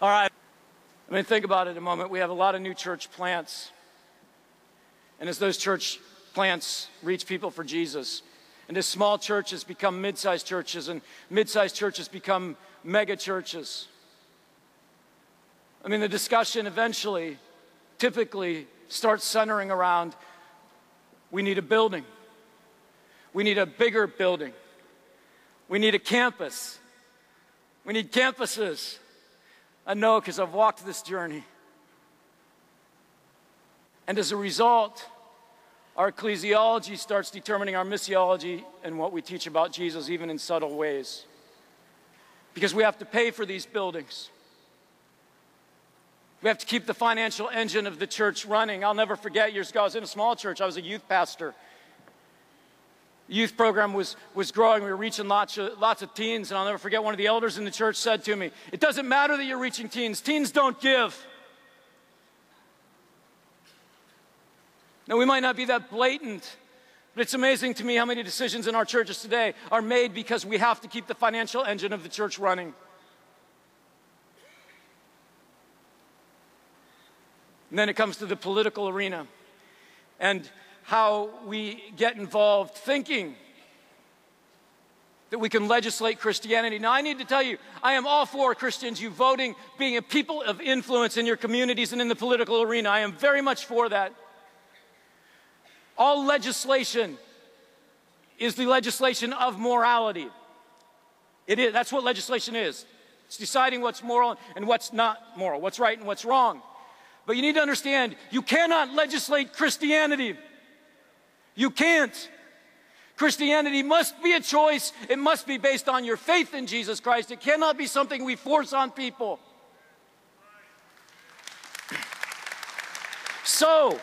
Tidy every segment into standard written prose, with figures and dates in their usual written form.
All right, I mean, think about it a moment. We have a lot of new church plants. And as those church plants reach people for Jesus, and as small churches become mid-sized churches, and mid-sized churches become mega churches, I mean, the discussion eventually, typically, starts centering around, we need a building. We need a bigger building. We need a campus. We need campuses. I know because I've walked this journey. And as a result, our ecclesiology starts determining our missiology and what we teach about Jesus, even in subtle ways. Because we have to pay for these buildings. We have to keep the financial engine of the church running. I'll never forget, years ago, I was in a small church. I was a youth pastor. The youth program was growing. We were reaching lots of teens, and I'll never forget one of the elders in the church said to me, "It doesn't matter that you're reaching teens. Teens don't give." Now, we might not be that blatant, but it's amazing to me how many decisions in our churches today are made because we have to keep the financial engine of the church running. And then it comes to the political arena and how we get involved thinking that we can legislate Christianity. Now, I need to tell you, I am all for Christians, you voting, being a people of influence in your communities and in the political arena. I am very much for that. All legislation is the legislation of morality. It is. That's what legislation is. It's deciding what's moral and what's not moral, what's right and what's wrong. But you need to understand, you cannot legislate Christianity. You can't. Christianity must be a choice. It must be based on your faith in Jesus Christ. It cannot be something we force on people. So,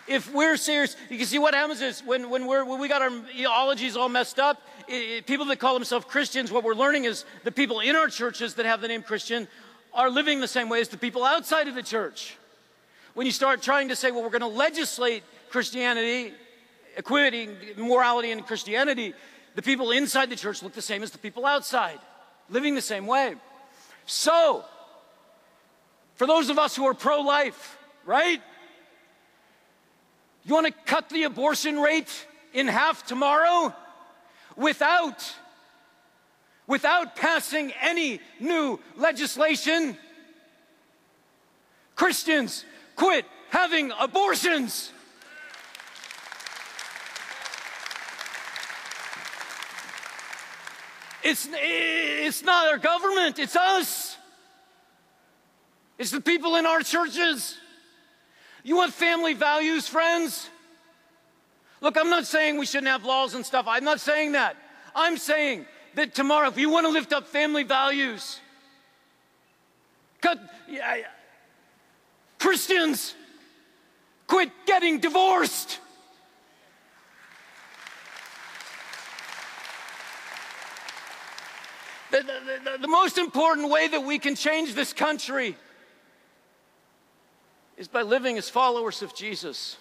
if we're serious, you can see what happens is when we got our theologies all messed up, people that call themselves Christians, what we're learning is the people in our churches that have the name Christian are living the same way as the people outside of the church. When you start trying to say, well, we're going to legislate Christianity, equity, morality, and Christianity, the people inside the church look the same as the people outside, living the same way. So, for those of us who are pro-life, right? You want to cut the abortion rate in half tomorrow without passing any new legislation? Christians, quit having abortions. It's not our government, it's us. It's the people in our churches. You want family values, friends? Look, I'm not saying we shouldn't have laws and stuff. I'm not saying that. I'm saying that tomorrow, if you want to lift up family values, Christians, quit getting divorced. The most important way that we can change this country is by living as followers of Jesus.